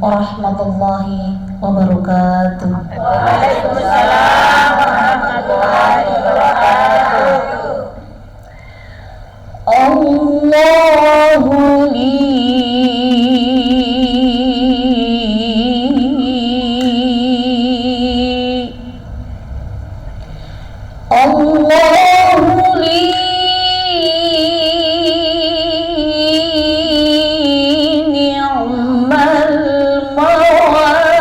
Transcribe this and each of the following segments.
warahmatullahi wabarakatuh. Waalaikumsalam warahmatullahi wabarakatuh. Allahu li Allahu li ni'mal mawali.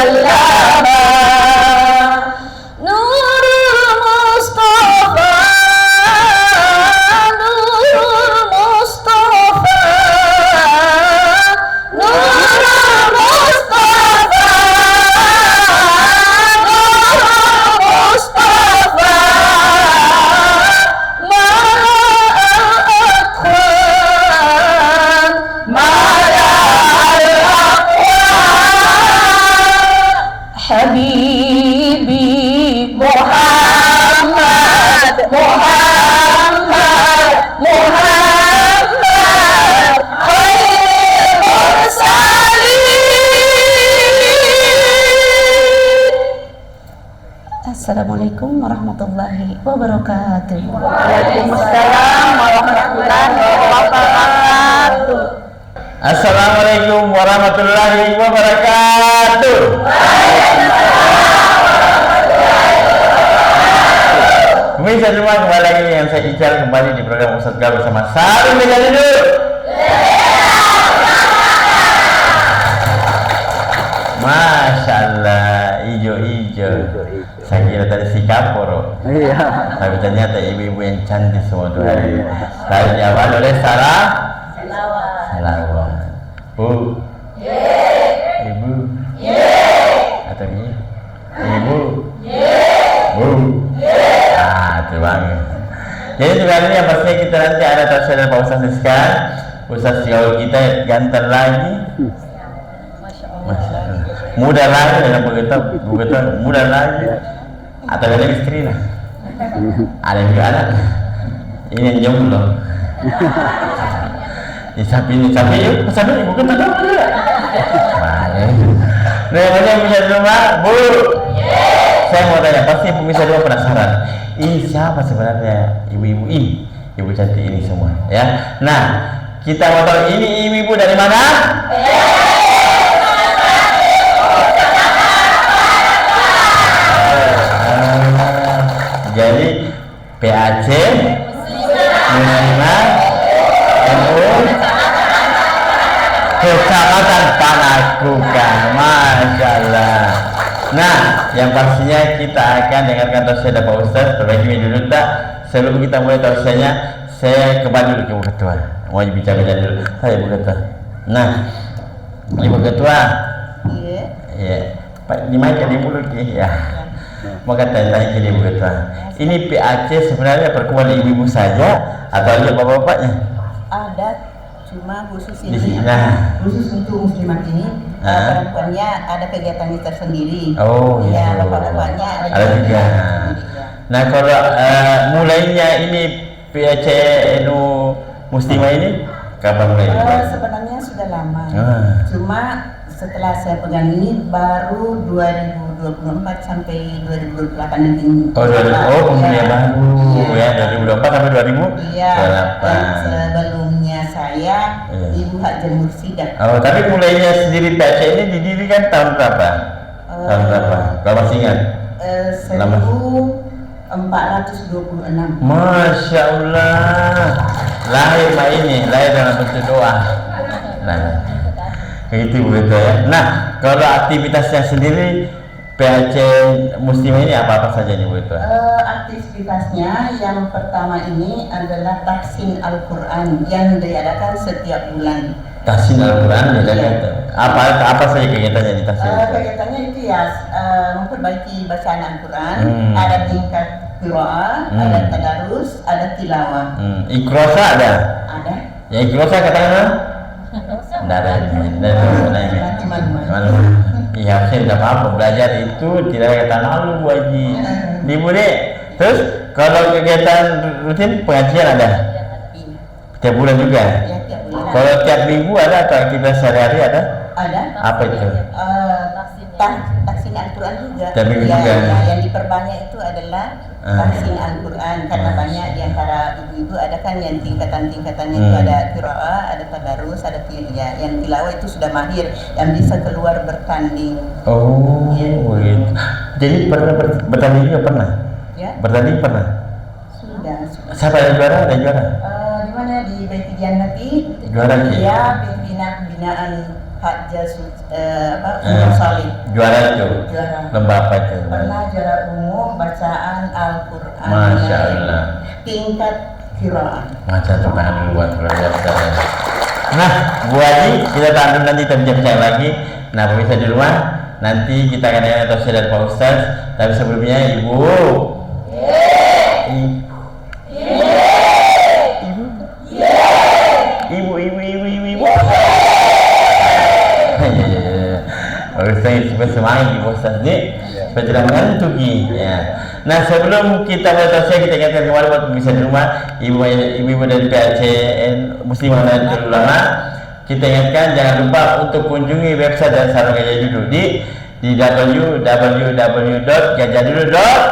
sallama Nurul Mustafa Nurul Mustafa Nurul Mustafa Nurul Mustafa Habibi Muhammad Muhammad Muhammad khairul mursalin. Assalamualaikum warahmatullahi wabarakatuh. Waalaikumsalam warahmatullahi wabarakatuh. Assalamualaikum warahmatullahi wabarakatuh. Pemirsa semua, kembali lagi dengan saya Ical kembali di program Ustadz Gal bersama Salim Mejalidul. Masya Allah, hijau-hijau. Saya kira tadi si kaporo. Iya. Tapi ternyata ibu-ibu yang cantik semua tuh hari ini. Lalu diawali oleh Sarah. Selawat. Bu. Ibu. Atau ini? Ibu. Bu. Itu banget. Jadi juga ini yang pastinya kita nanti ada tafsir dari Pak Ustaz Rizkan. Ustaz Gaul kita ganteng lagi. Masya Allah. Muda lagi dalam begitu muda lagi. Atau ada istri lah. Ada juga anak. Ini yang jomblo. Sapi yuk, sapi ibu kita dong juga. Nah, pemirsa di rumah, Bu. Saya mau tanya, pasti pemirsa di rumah penasaran. Ini siapa sebenarnya ibu-ibu ini? Ibu cantik ini semua, ya. Nah, kita mau tahu ini ibu-ibu dari mana? Jadi PAC Muslimah Kecamatan Panakukan, Masya Allah. Nah, yang pastinya kita akan dengarkan tausiah dari Pak Ustaz. Perbaiki dulu tak? Sebelum kita mulai tausiahnya, saya kembali dulu ke Ibu Ketua. Mau bicara dulu. Hai Ibu Ketua. Nah, Ibu Ketua. Iya. Pak, di mic di mulut ya. Mau tanya ke Ibu Ketua. Ini PAC sebenarnya perkumpulan ibu-ibu saja atau ada bapak-bapaknya? Ada, cuma khusus Di ini sini. Nah. khusus untuk muslimat ini perempuannya ada kegiatannya tersendiri. Oh ya, gitu. bapak-bapaknya Ada juga. Nah, kalau mulainya ini PAC NU Muslimah ini kapan mulai? Sebenarnya sudah lama. Cuma setelah saya pegang ini baru 2024 sampai 2028 nanti. Pemilihan baru ya 2024 sampai 2028. Iya. Dan sebelumnya saya Ibu Hajah Mursidah. Oh, tapi mulainya sendiri PAC ini didirikan tahun berapa? Tahun berapa? Kalau masih ingat? 1426. Masya Allah. Lahir dalam bentuk doa. Nah, begitu begitu ya. Nah, kalau aktivitasnya sendiri PAC Muslimah ini apa saja nih Bu itu? Aktivitasnya yang pertama ini adalah tahsin Al-Quran yang diadakan setiap bulan. Tahsin Al-Quran apa saja kegiatannya di tahsin? Kegiatannya itu ya memperbaiki bacaan Al-Quran, ada tingkat qiraah, ada tadarus, ada tilawah. Ikrosa ada? Ada. Ya ikrosa katakan? Dari malu. Iya, saya tidak apa-apa belajar itu tidak kata malu Bu Haji. Ibu deh. Terus kalau kegiatan rutin pengajian ada? Tiap bulan juga? Ya, tiap bulan. Kalau tiap minggu ada atau aktivitas sehari-hari ada? Ada. Apa itu? Tahsin Al-Quran juga. Tiap minggu Ya, juga. yang diperbanyak itu adalah tahsin Al-Quran karena banyak di antara ibu-ibu ada kan yang tingkatan-tingkatannya itu ada qiraah, ada tadarus, ada yang tilawah itu sudah mahir yang bisa keluar bertanding. Oh, gitu. Jadi pernah bertanding juga pernah? Ya. Bertanding pernah? Sudah. Siapa yang juara? Ada juara? Di mana di Baiti Jannati? Juara sih. Ya, pimpinan binaan Hajjah Umum Salih. Juara itu. Juara. Lomba apa itu? Pernah juara umum bacaan Al-Quran. Masya Allah. Tingkat qiraah. Macam Tuhan luar biasa. Nah, Bu Haji, kita tahan nanti bincang lagi. Nah, pemirsa di rumah, nanti kita akan dengar tafsir dari Pak Ustaz. Tapi sebelumnya Ibu. Ibu. Ustaz supaya semangat Ibu Ustaz ni, supaya tidak mengantuk ya. Nah, sebelum kita bertafsir, kita ingatkan kembali buat pemirsa di rumah, ibu-ibu dari PACN Muslimah dan Ulama, kita ingatkan jangan lupa untuk kunjungi website dan Sarung Gajah Duduk di www.gajahduduk.com.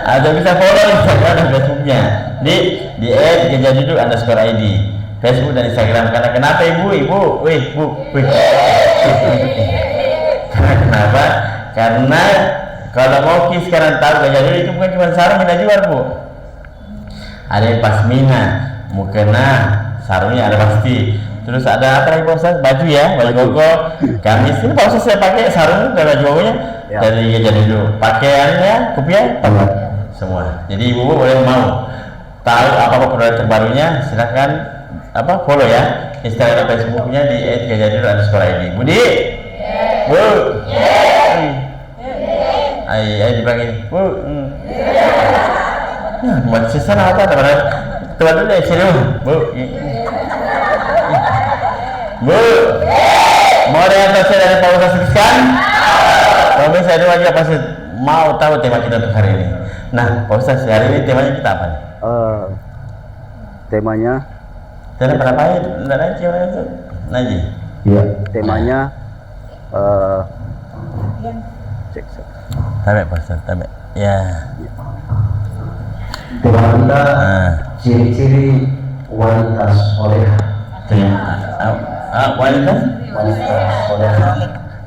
Atau bisa follow Instagram dan Facebooknya di @gajahduduk_id Facebook dan Instagram. Karena kenapa ibu? Kenapa? Karena kalau mau sekarang tahu Gajah Duduk itu bukan cuma sarung kita jual, Bu. Ada yang pasmina, mukena, sarungnya ada pasti. Terus ada apa lagi Pak Ustaz? Baju ya, baju koko. Gamis ini Pak Ustaz saya pakai sarung dan bajunya dari Gajah Duduk. Pakaiannya, kopiah, semua. Jadi ibu boleh mau tahu apa produk terbarunya, silakan follow ya Instagram dan Facebooknya di @gajahduduk_id. Budi, Bu, ayo dipanggil Bu. Buat sesan apa teman-teman? Tuan dulu ya sini Bu. Bu, mau ada yang tafsir dari Pak Ustaz Rizkan? Kami saya wajib pasti mau tahu tema kita untuk hari ini. Nah, Pak Ustaz, hari ini temanya kita apa? Temanya berapa ya? Naji? Iya, temanya cek. Tabe Pak Ustaz, tabe. Ya. Tema kita ciri-ciri wanita solehah. Wanita solehah.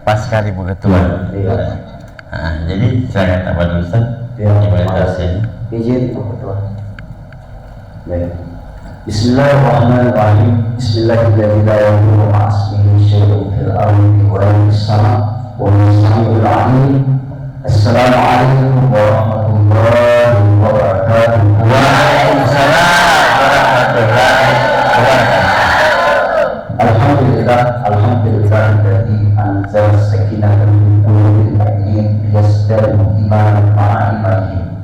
pas sekali Bu Ketua. Jadi saya kata Pak Ustaz, izin Bu Ketua. Baik. Bismillahirrahmanirrahim. Bismillahirrahmanirrahim. Assalamualaikum warahmatullahi wabarakatuh. Waalaikumsalam warahmatullahi wabarakatuh. Alhamdulillah alladzi anzala sakinata fi qulubil mu'minin liyazdadu imanan ma'a imanihim.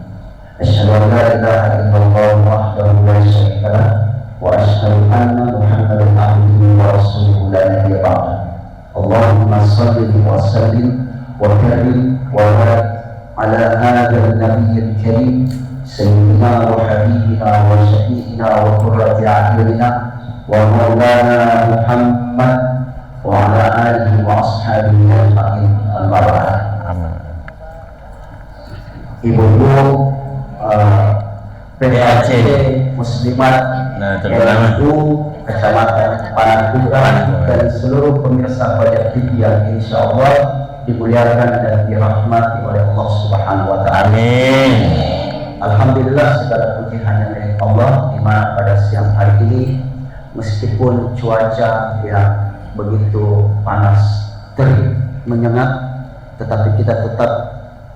Asyhadu an la ilaha illallah wahdahu la syarika lah wa asyhadu anna Muhammadan abduhu wa rasuluhu la nabiyya ba'dahu. Allahumma shalli wa sallim wa karim wa barik ala hadzal nabiyil karim sayyidina wa habibina wa syafi'ina wa qurrati a'yunina wa maulana Muhammad wa ala alihi wa ashabihi ajma'in. Amma ba'd. Ibu-ibu PAC Muslimat NU Kecamatan Panakukang dan seluruh pemirsa Pajak TV yang insya Allah dimuliakan dan dirahmati oleh Allah Subhanahu wa Ta'ala. Amin. Alhamdulillah segala puji hanya milik Allah, di mana pada siang hari ini meskipun cuaca yang begitu panas, terik, menyengat, tetapi kita tetap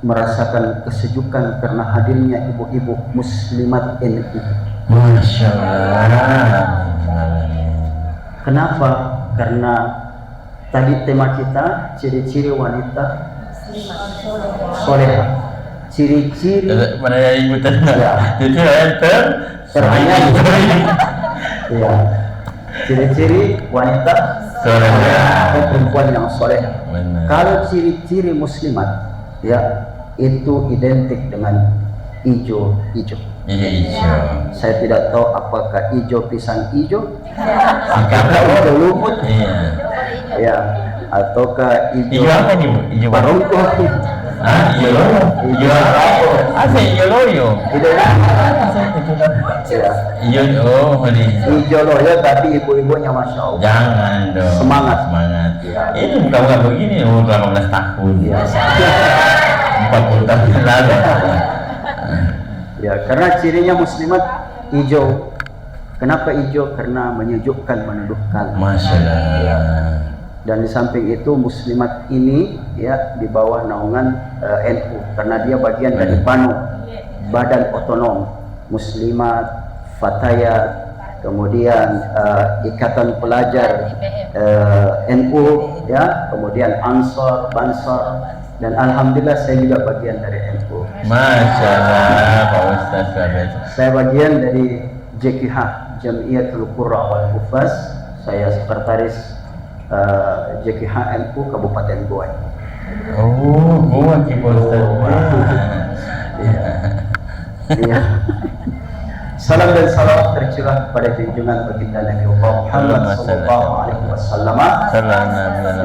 merasakan kesejukan karena hadirnya ibu-ibu muslimat NU. Masya Allah. Kenapa? Karena tadi tema kita ciri-ciri wanita solehah. Ciri-ciri mana yang ibu tanya? Ya. Itu yang Teranya ya. Ciri-ciri wanita solehah. atau perempuan yang solehah. Benar. Kalau ciri-ciri muslimat ya itu identik dengan hijau. Iya. Saya tidak tahu apakah hijau pisang hijau, Sikapnya hijau lumut, Iya. ya, ataukah Hijau hijau apa nih Bu? Hijau baru? barongko. Hijau loyo. Hijau apa? Asal hijau loyo. Hijau ya. Hijau ini. Hijau loyo tapi ibu-ibunya masya Allah. Jangan dong. Semangat. Ya. Itu bukan begini umur 18 tahun. 40 tahun lalu. Ya, karena cirinya muslimat hijau. Kenapa hijau? Karena menyejukkan, meneduhkan. Masya Allah. Dan di samping itu muslimat ini ya di bawah naungan NU karena dia bagian dari PANU, Badan Otonom Muslimat, Fatayat, kemudian Ikatan Pelajar NU ya, kemudian Ansor, Bansor, dan alhamdulillah saya juga bagian dari NU. Masya Allah, Pak Ustaz. Saya bagian dari JQH, Jamiatul Qurra wal Hufaz. Saya sekretaris JQH NU Kabupaten Goa. Oh, Goa Pak Ustaz. Iya. Salam dan salawat tercurah pada junjungan baginda Nabi Muhammad sallallahu alaihi wasallam.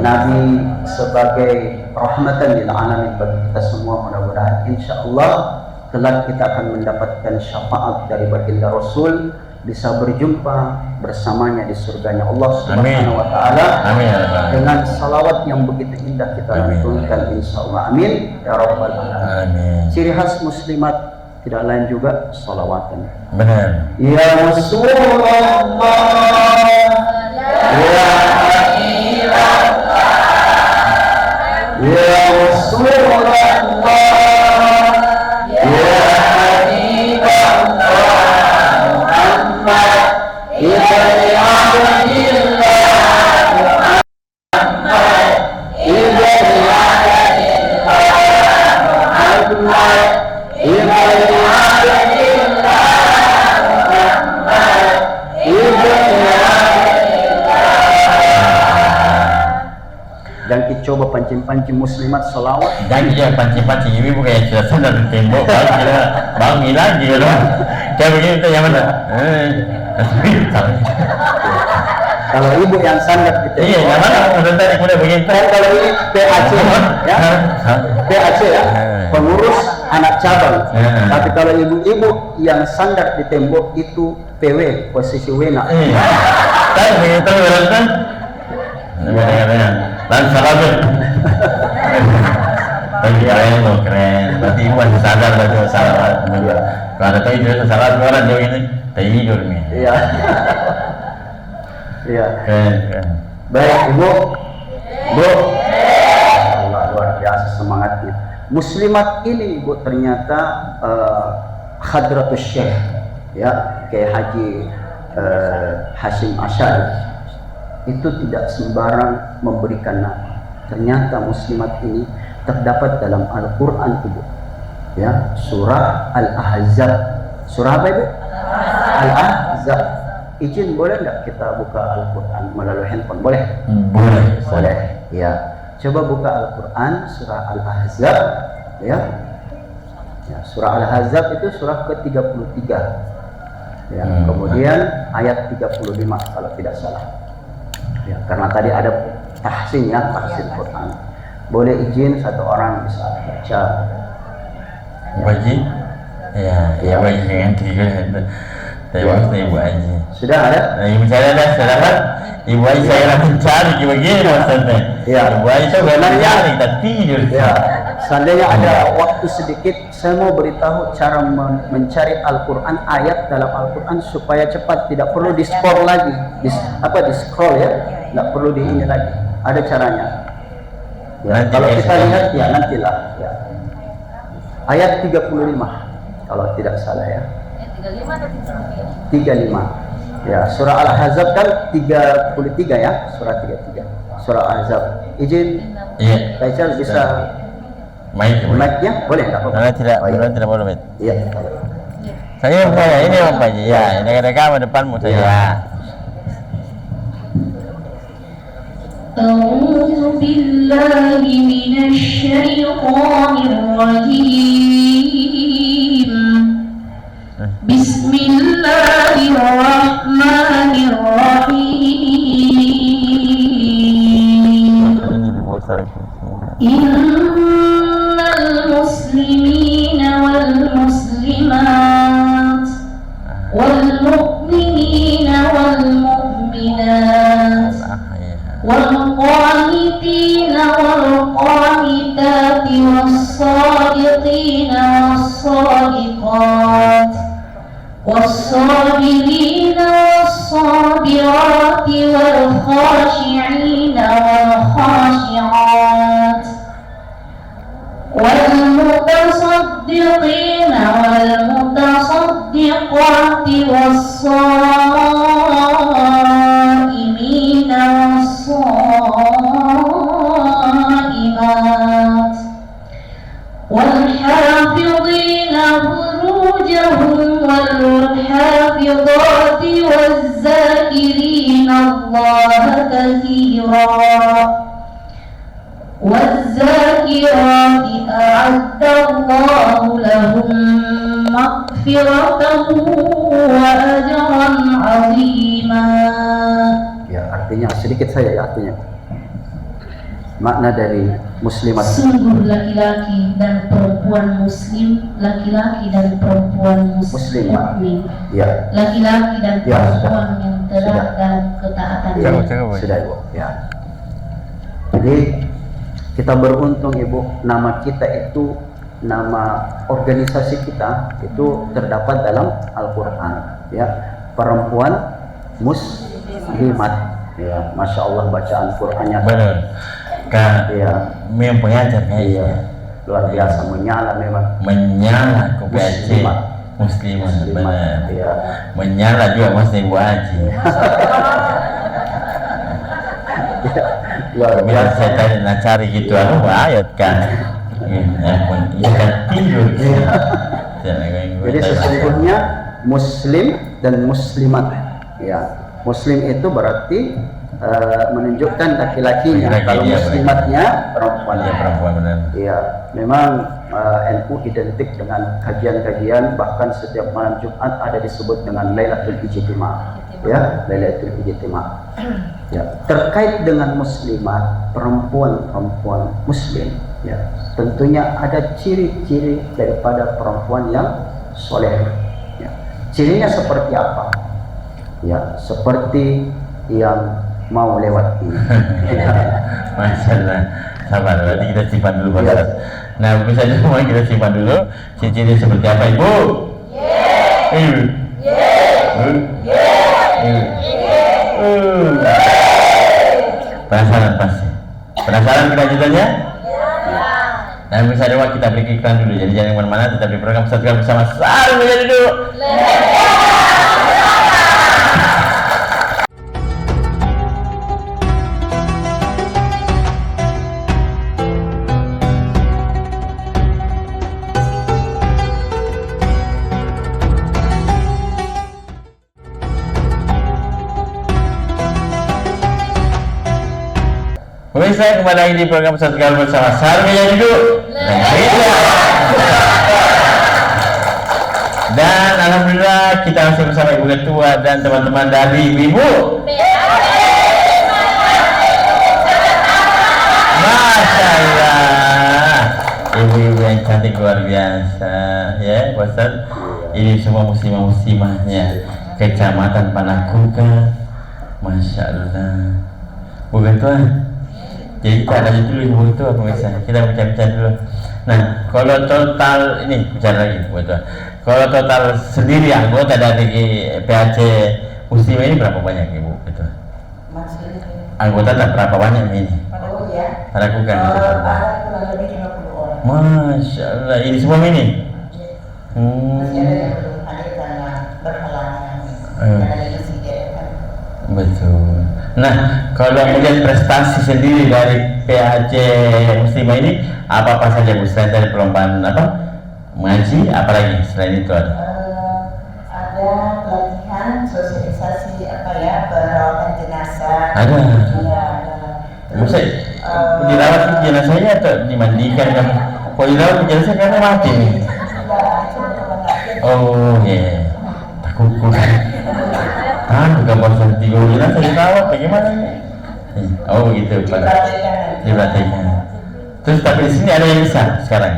Nabi sebagai rahmatan lil alamin bagi kita semua, mudah-mudahan insyaallah kelak kita akan mendapatkan syafaat dari baginda Rasul, bisa berjumpa bersamanya di surganya Allah Subhanahu wa taala. Amin. Dengan salawat yang begitu indah kita lantunkan insyaallah. Amin ya rabbal alamin. Ciri khas muslimat tidak lain juga salawatan. Benar. Ya Rasulullah, ya Habiballah, ya Rasulullah, ya Habiballah, Muhammad ibn Abdillah, Muhammad ibn Abdillah, Muhammad dan kita coba pancing-pancing muslimat salawat. Dan dia pancing-pancing ibu kayak sudah sadar di tembok, bangun lagi loh. Kayak begini tuh yang mana? Kalau ibu yang sandar gitu. Iya, yang mana? Sebentar udah begini. Kalau ini PAC ya, PAC ya, pengurus anak cabang. Tapi kalau ibu-ibu yang sandar di tembok itu PW, posisi wena. Kan begitu kan? Dan sahabat. Keren loh, keren. Berarti ibu masih sadar baca salat. Kalau ada tahu itu salat orang jauh ini tidur nih. Iya. Iya. Keren. Baik ibu, bu. Allah luar biasa semangatnya. Muslimat ini ibu ternyata Hadratus Syekh ya, kayak Haji Hashim Asy'ari itu tidak sembarang memberikan nama. Ternyata muslimat ini terdapat dalam Al-Quran ibu ya, surah Al-Ahzab. Surah apa ibu? Al-Ahzab. Izin boleh nggak kita buka Al-Quran melalui handphone? Boleh? Boleh ya. Coba buka Al-Quran surah Al-Ahzab ya. Ya, surah Al-Ahzab itu surah ke-33 ya, kemudian ayat 35 kalau tidak salah ya, karena tadi ada tahsin ya, tahsin Quran. Boleh izin satu orang bisa baca ya. Wajib? Ya wajib dengan tiga. Terima kasih Ibu Haji. Sudah ada? Ibu saya dah selamat. Ibu Haji saya lah mencari begini maksudnya. Ya. Ibu Haji saya sebenarnya kita tidur. Ya. Seandainya ada waktu sedikit, saya mau beritahu cara mencari Al-Quran, ayat dalam Al-Quran supaya cepat, tidak perlu di-scroll lagi, di-scroll ya, tidak perlu di ini lagi. Ada caranya. Ya, kalau kita lihat ya nantilah. Ya. Ayat 35 kalau tidak salah ya. 35 ya, surah Al-Ahzab kan 33 ya, surah 33 surah Al-Ahzab. Izin Faisal bisa mic-nya boleh nggak apa-apa? Tidak boleh. Iya. Saya ini apa aja ya, ini rekam depanmu saya. أعوذ بالله من الشيطان الرجيم بسم الله الرحمن الرحيم إن المسلمين والمسلمات والمؤمنين والمؤمنات والقانتين والقانتات والصادقين والصادقات والصابرين والصابرات والخاشعين والخاشعات والمتصدقين والمتصدقات والصائمين والصائمات والحافظين فروجهم والحافظات والذاكرين الله كثيرا والذاكرات أعد الله لهم مغفرة وأجرا عظيما. Ya, artinya sedikit saja ya artinya. Makna dari muslimat. Sungguh laki-laki dan perempuan muslim, laki-laki dan perempuan muslim, Ya. laki-laki dan Ya, perempuan yang sudah. telah dalam ketaatan. Ya, sudah Ibu. Ya. Jadi kita beruntung Ibu, nama kita itu, nama organisasi kita itu terdapat dalam Al-Quran. Ya, perempuan muslimat. Ya, masya Allah bacaan Qurannya. Benar. Kak, Ya, memang pengajar iya, luar biasa menyala memang. menyala ke PAC muslimat, benar. Ya. Menyala juga masih Ibu Haji. Luar Biar biasa. saya tadi nak cari gitu ayat kan. Iya kan tidur. Jadi sesungguhnya muslim dan muslimat. Ya, muslim itu berarti menunjukkan laki-lakinya. Laki-laki, Kalau iya, muslimatnya perempuan. ya perempuan benar. Iya, memang NU identik dengan kajian-kajian, bahkan setiap malam Jumat ada disebut dengan Lailatul Ijtima. Ya, Lailatul Ijtima. Ya, terkait dengan muslimat, perempuan muslim, ya, tentunya ada ciri-ciri daripada perempuan yang soleh. Ya. Cirinya seperti apa? Ya, seperti yang mau lewat ini. Masya Allah. Sabar, nanti kita simpan dulu Pak Ya. Ustaz. Nah, bisa semua kita simpan dulu. Ciri-ciri seperti apa Ibu? Penasaran pasti. Penasaran kelanjutannya? Nah, bisa ada waktu kita beri iklan dulu. Jadi jangan kemana-mana, tetap di program Satu bersama Salam menjadi dulu. Pemirsa, kembali lagi di program Satu bersama Salam menjadi dulu. Dan alhamdulillah kita masih bersama Ibu Ketua dan teman-teman dari Ibu. Masya Allah, ibu-ibu yang cantik luar biasa, ya, Ustaz. Ini semua muslimah-muslimahnya Kecamatan Panakukan. Masya Allah, Bu Ketua. Jadi kita lanjut dulu Ibu Ketua, pemirsa. Kita bincang-bincang dulu. Nah, kalau total ini bicara lagi, Bu Ketua. Kalau total sendiri anggota dari PAC Muslim ini berapa banyak Ibu Ketua? Anggota tak berapa banyak ini? Panakukan. Kurang lebih 50 orang. Masya Allah, ini semua ini? Masih ada yang belum ada karena berhalangan. Karena ada insiden. Betul. Nah, kalau melihat prestasi sendiri dari PAC Muslimah ini, apa saja Bu? Selain dari perlombaan apa? Mengaji, apalagi selain itu ada? Ada pelatihan sosialisasi perawatan jenazah. Ada. Iya, ada. Masa dirawat jenazahnya atau dimandikan kan? Kalau dirawat jenazah karena mati nih. Oh iya, takut bukan bosan 3 bulan saya dirawat bagaimana ini? Oh gitu Pak. Dipraktekkan. Terus tapi di sini ada yang bisa sekarang.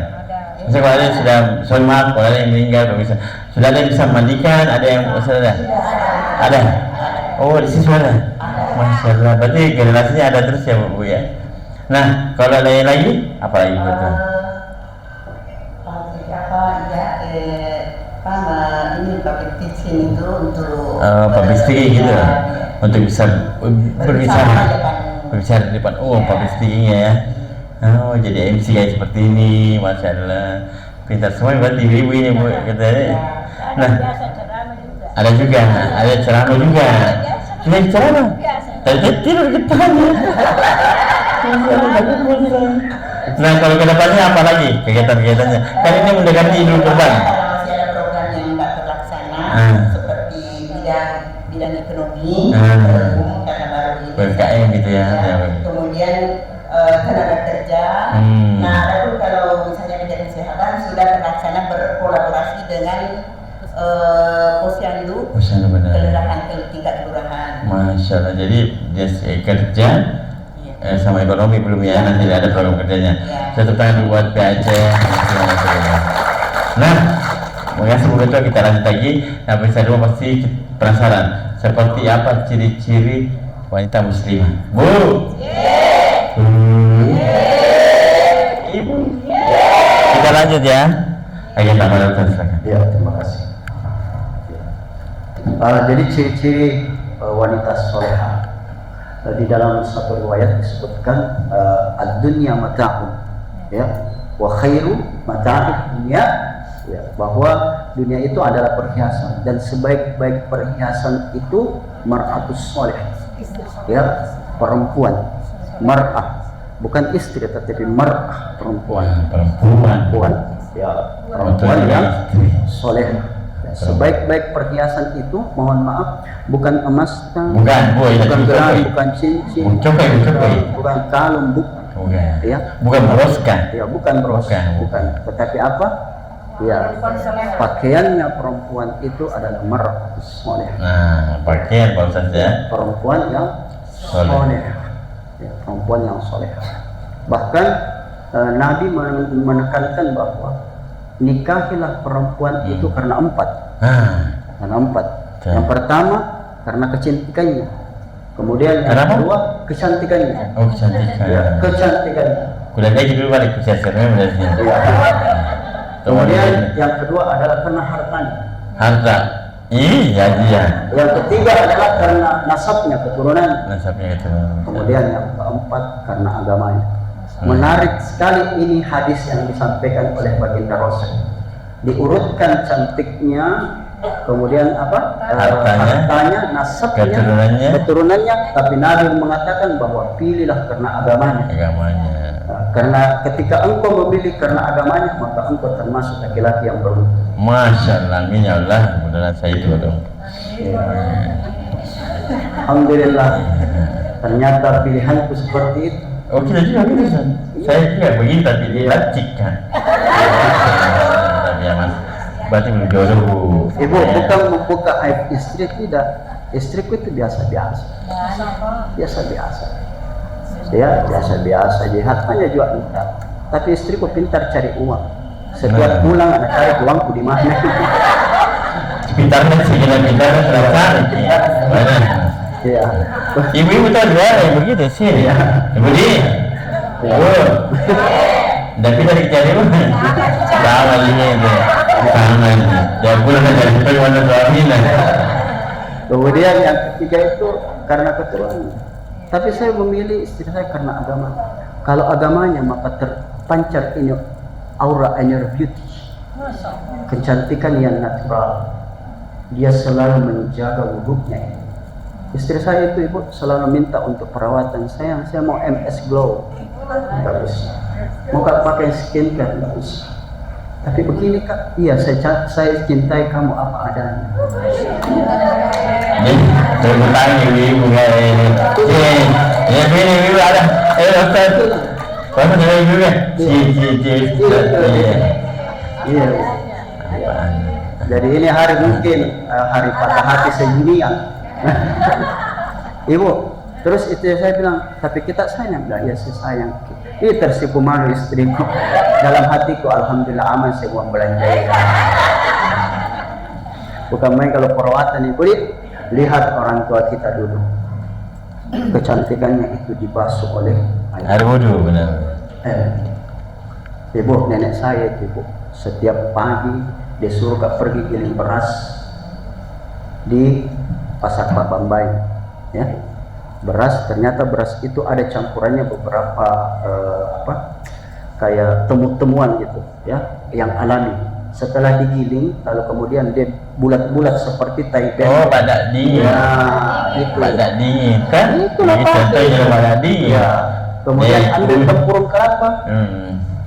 Misalnya kalau ada yang sudah somat, kalau ada yang meninggal, kalau bisa sudah ada yang bisa mandikan, ada yang ada. Ada. Oh di sini sudah ada. Masya Allah. Berarti generasinya ada terus ya Bu ya. Nah kalau ada yang lagi, apa lagi betul? Ini public teaching itu untuk public speaking gitu, ya, untuk bisa berbicara berbicara di depan public speakingnya ya. Oh, jadi MC kayak seperti ini, masya Allah, pintar semua berarti ibu ini bu katanya. Nah, ada ceramah juga. Sudah ceramah, tadi tidur ketanya. Nah, kalau kedepannya apa lagi kegiatan-kegiatannya? Kan ini mendekati Idul Kurban. Masih ada program yang nggak terlaksana seperti bidang ekonomi, karena baru ini. UMKM gitu ya. Kemudian tenaga kerja. Nah, lalu kalau misalnya bidang kesehatan sudah terlaksana berkolaborasi dengan Posyandu kelurahan tingkat kelurahan. Masya Allah. Jadi dia kerja sama ekonomi belum ya, nanti ada program kerjanya. Saya tepuk tangan buat PAC. Nah, makasih Bu Ketua, kita lanjut lagi. Nah, pemirsa dua pasti penasaran seperti apa ciri-ciri wanita muslimah. Bu. Ibu. Kita lanjut ya. Ayo tambah silakan. Ya, terima kasih. Jadi ciri-ciri wanita solehah di dalam satu riwayat disebutkan ad-dunya mata'un, ya, wa khairu mata'id dunya, ya, bahwa dunia itu adalah perhiasan dan sebaik-baik perhiasan itu mar'atus soleh, ya, perempuan, mar'ah, bukan istri tetapi mar'ah, perempuan, ya, perempuan yang soleh. Sebaik-baik perhiasan itu, mohon maaf, bukan emas, bukan gelang, bukan cincin, bukan kalung, bukan, ya, bukan beroskan, ya, bukan beroskan, bukan. Tetapi apa? Ya, pakaiannya perempuan itu adalah mar'atus soleh. Nah, pakaian Pak Ustaz ya. Perempuan yang soleh, ya, perempuan yang soleh. Bahkan Nabi menekankan bahwa nikahilah perempuan itu karena empat. Yang pertama karena kecantikannya, kemudian yang kedua kecantikannya. Oh, kecantikan. Ya, kecantikannya. Kuda kayak dulu balik kecantikannya berarti. Ya. Kemudian yang kedua adalah karena hartanya. Harta. Iya. Yang ketiga adalah karena nasabnya, keturunan. Kemudian yang keempat karena agamanya. Menarik sekali ini hadis yang disampaikan oleh baginda Rasul. Diurutkan cantiknya, kemudian apa? Hartanya, nasabnya, keturunannya. Tapi Nabi mengatakan bahwa pilihlah karena agamanya. Karena ketika engkau memilih karena agamanya, maka engkau termasuk laki-laki yang beruntung. Masya Allah, amin ya Allah. Mudah-mudahan saya itu dong. Alhamdulillah. Ternyata pilihanku seperti itu. Oh, kita juga gitu, saya juga begitu, tapi dia lecikkan. Ya mas, berarti belum jodoh. Ibu bukan membuka aib istri, tidak. Istriku itu biasa-biasa. Ya, biasa-biasa. Hartanya juga pintar. Tapi istriku pintar cari uang. Setiap bulan ada cari uangku di mana. Pintarnya sih, pintar terasa. Iya. Ibu-ibu tuh ada begitu sih. Ibu di. Tapi dari cari mana? Sama ini itu. Tangan. Ya pulang dari mana suaminya. Kemudian yang ketiga itu karena keturunan. Tapi saya memilih istri saya karena agama. Kalau agamanya maka terpancar ini aura inner beauty. Kecantikan yang natural. Dia selalu menjaga wudhunya. Istri saya itu ibu selalu minta untuk perawatan. Saya mau MS Glow, nggak bisa. Mau pakai skincare, nggak bisa. Tapi begini kak, iya saya cintai kamu apa adanya. Terima kasih ibu kayak ini. Ya ini ibu ada. Ustaz, kamu dari ibu kan? Iya. Jadi ini hari mungkin hari patah hati sedunia. Ibu, terus istri saya bilang, tapi kita sayang, ya saya sayang. Ini tersipu malu istriku. Dalam hatiku, alhamdulillah aman saya uang belanja. Bukan main kalau perawatan ibu, lihat orang tua kita dulu. Kecantikannya itu dibasuh oleh air wudu, benar. Ibu, nenek saya itu ibu, setiap pagi dia suruh pergi giling beras di pasar Pak Bambai, ya. Beras, ternyata beras itu ada campurannya beberapa kayak temuan gitu, ya, yang alami. Setelah digiling, lalu kemudian dia bulat-bulat seperti tape. Oh, badak dingin. Ya, itu. Badak dingin kan? Itulah Ini Pak. contohnya badak dingin. Ya. Kemudian ambil tempurung kelapa,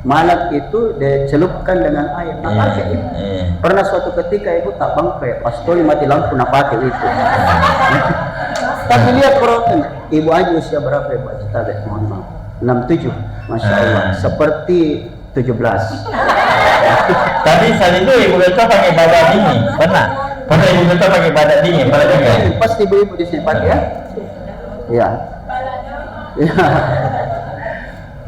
malak itu dicelupkan dengan air. Nah, pakai itu. Pernah suatu ketika ibu tak bangkai, pas toli mati lampu nak pakai itu. Tapi lihat perutnya, ibu aja usia berapa ibu? Kita lihat, mohon maaf, 67, masya Allah, seperti 17. Tapi saat itu ibu kita pakai badak dingin, pernah ibu kita pakai badak dingin, pernah juga. Pasti ibu di sini pakai, ya? Ya. Ya.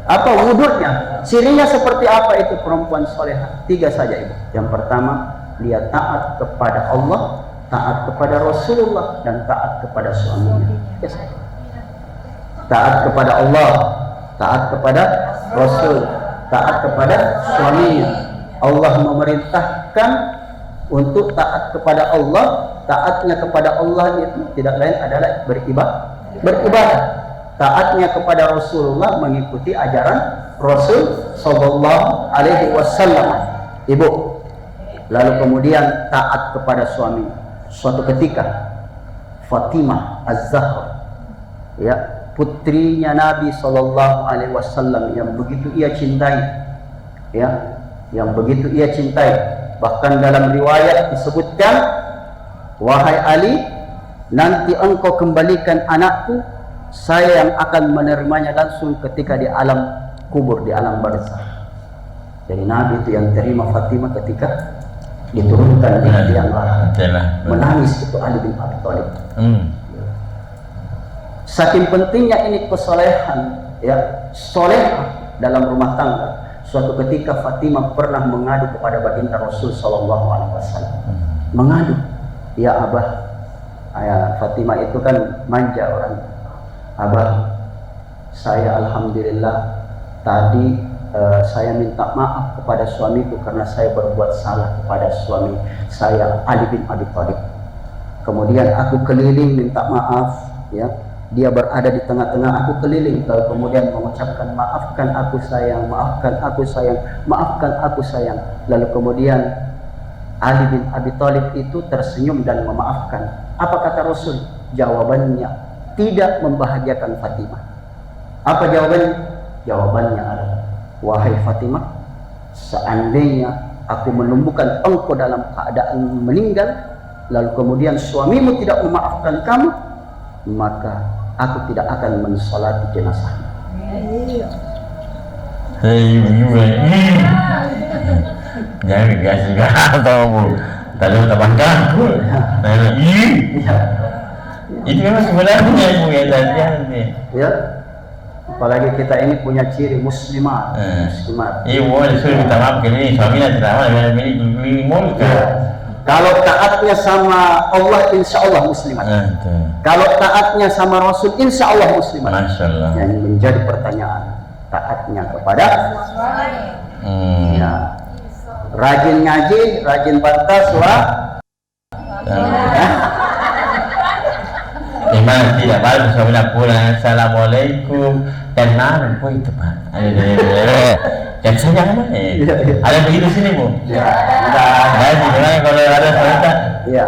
Apa wudhunya? Cirinya seperti apa itu perempuan solehah? 3 saja ibu. Yang pertama, dia taat kepada Allah, taat kepada Rasulullah, dan taat kepada suaminya. Yes. Taat kepada Allah, taat kepada Rasul, taat kepada suaminya. Allah memerintahkan untuk taat kepada Allah. Taatnya kepada Allah itu tidak lain adalah beribadah. Taatnya kepada Rasulullah mengikuti ajaran Rasul Sallallahu Alaihi Wasallam. Ibu, lalu kemudian taat kepada suami. Suatu ketika Fatimah Az-Zahra, ya, putrinya Nabi Sallallahu Alaihi Wasallam yang begitu ia cintai, ya, yang begitu ia cintai. Bahkan dalam riwayat disebutkan, wahai Ali, nanti engkau kembalikan anakku, saya yang akan menerimanya langsung ketika di alam kubur, di alam barzakh. Jadi Nabi itu yang terima Fatimah ketika diturunkan di yang lain. Menangis itu Ali bin Abi Thalib. Saking pentingnya ini kesolehan, ya, solehah dalam rumah tangga. Suatu ketika Fatimah pernah mengadu kepada baginda Rasul Sallallahu Alaihi Wasallam. Mengadu, ya Abah, Fatimah itu kan manja orang. Abah, saya alhamdulillah tadi saya minta maaf kepada suamiku karena saya berbuat salah kepada suami saya Ali bin Abi Thalib. Kemudian aku keliling minta maaf, ya. Dia berada di tengah-tengah, aku keliling, lalu kemudian mengucapkan maafkan aku sayang, maafkan aku sayang, maafkan aku sayang. Lalu kemudian Ali bin Abi Thalib itu tersenyum dan memaafkan. Apa kata Rasul? Jawabannya tidak membahagiakan Fatimah. Apa jawabannya? Jawabannya adalah, wahai Fatimah, seandainya aku menemukan engkau dalam keadaan meninggal, lalu kemudian suamimu tidak memaafkan kamu, maka aku tidak akan mensolati jenazahmu. Jangan kasih atau bu, tadi temankan aku. Itu memang sebenarnya ibu yang tadi. Ya, apalagi kita ini punya ciri muslimat. Muslimat. Ibu disuruh minta maaf ini suaminya tidak mau ini mulka. Kalau taatnya sama Allah, insya Allah muslimat. Kalau taatnya sama Rasul, insya Allah muslimat. Masya Allah. Yang menjadi pertanyaan, taatnya kepada ya, rajin ngaji, rajin batas, memang tidak bagus apabila pulang assalamualaikum dan malam pun itu pak. Yang saya jangan ada begitu sini bu. Ya, jadi memang kalau ada cerita, ya,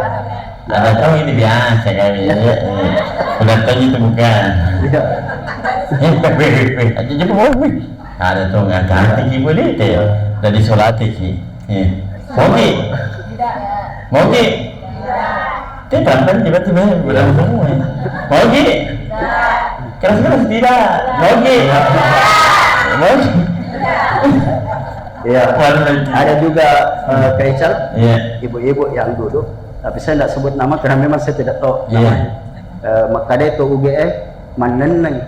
ada tahu ini biasa kami. Udah tahu itu bukan. Aja jumpa bu. Ada tuh nggak ganti boleh deh. Dari sholat ki. Mogi. Mogi. Tidak kan tiba-tiba bilang semua. Mogi. Keras-keras tidak. Mogi. Mogi. Ya, ada juga Kaical, ibu-ibu yang duduk, tapi saya tidak sebut nama karena memang saya tidak tahu namanya. Maka itu UGE meneneng,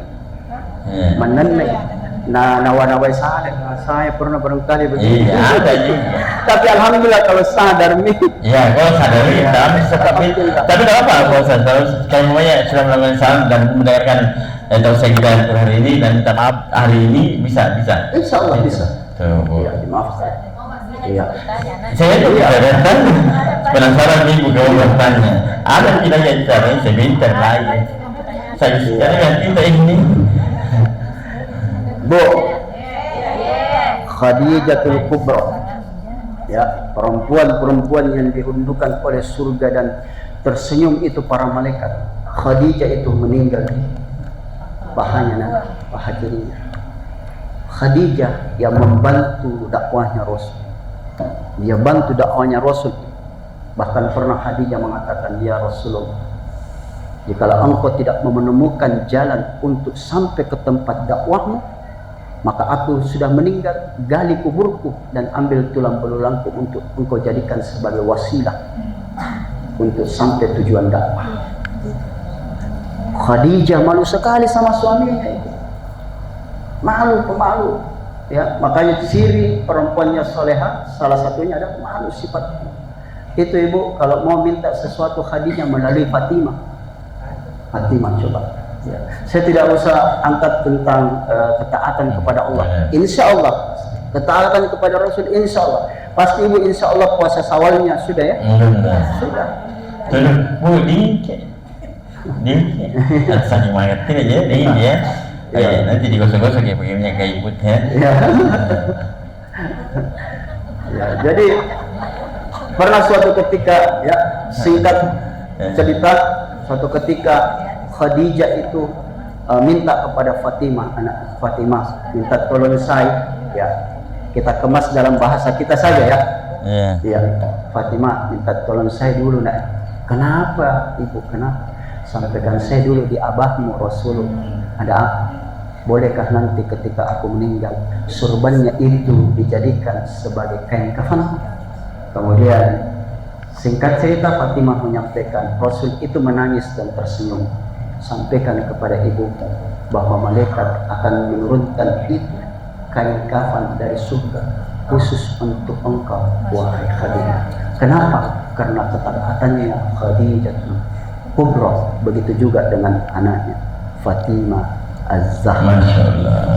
nawa-nawai saya pernah barangkali begitu. Iya, ada juga. Tapi alhamdulillah kalau sadar nih. Iya, kalau sadar nih, tapi tidak apa kalau sadar. Kalau semuanya sudah melakukan salam dan mendengarkan dosa kita hari ini dan minta maaf hari ini bisa. Insya Allah bisa. Tuh, ya, maaf saya. Iya. Saya itu Penasaran ibu kamu bertanya, ada tidak yang caranya sebentar lagi. Saya sekarang yang kita ini. Bu, Khadijatul Kubra, ya, perempuan-perempuan yang dirundukan oleh surga dan tersenyum itu para malaikat. Khadijah itu meninggal di pahanya dirinya. Khadijah yang membantu dakwahnya Rasul. Dia bantu dakwahnya Rasul. Bahkan pernah Khadijah mengatakan, ya Rasulullah, jikalau engkau tidak menemukan jalan untuk sampai ke tempat dakwahmu, maka aku sudah meninggal, gali kuburku dan ambil tulang belulangku untuk engkau jadikan sebagai wasilah untuk sampai tujuan dakwah. Khadijah malu sekali sama suaminya itu. Malu, pemalu. Ya, makanya ciri perempuannya soleha salah satunya adalah malu sifatnya. Itu ibu kalau mau minta sesuatu Khadijah melalui Fatimah. Fatimah coba. Ya. Saya tidak usah angkat tentang ketaatan kepada Allah. Insya Allah ketaatan kepada Rasul, insya Allah. Pasti ibu insya Allah puasa Sawalnya sudah ya? Sudah. Bu dingin. Saking mangetin aja dingin ya. Nanti digosok-gosok ya pakai minyak kayu putih ya. Ya, jadi pernah suatu ketika ya, singkat cerita, suatu ketika Khadijah itu minta kepada Fatimah, anak Fatimah, minta tolong saya, ya, kita kemas dalam bahasa kita saja ya. Ya, Fatimah minta tolong saya dulu nak. Kenapa ibu, kenapa? Sampaikan saya dulu di abahmu Rasulullah. Ada apa? Bolehkah nanti ketika aku meninggal surbannya itu dijadikan sebagai kain kafan? Kemudian singkat cerita Fatimah menyampaikan, Rasul itu menangis dan tersenyum. Sampaikan kepada ibu bahwa malaikat akan menurunkan itu kain kafan dari surga khusus untuk engkau wahai Khadijah. Kenapa? Karena ketaatannya Khadijah Kubra, begitu juga dengan anaknya Fatimah Az-Zahra.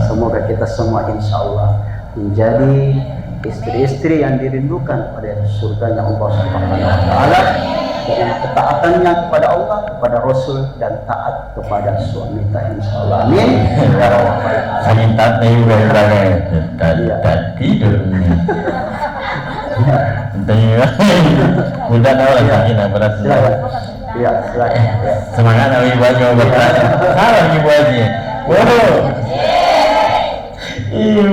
Semoga kita semua insya Allah menjadi istri-istri yang dirindukan oleh surganya Allah Subhanahu wa Ta'ala, dengan ketaatannya kepada Allah, kepada Rasul, dan taat kepada suami kita insya Allah. Amin. Saking taat nih udah tidur. Entahnya udah tahu lah saking berat. Ya, silakan. Semangat ibu aja mau bertanya. Salam ibu aja. Wow. Iya.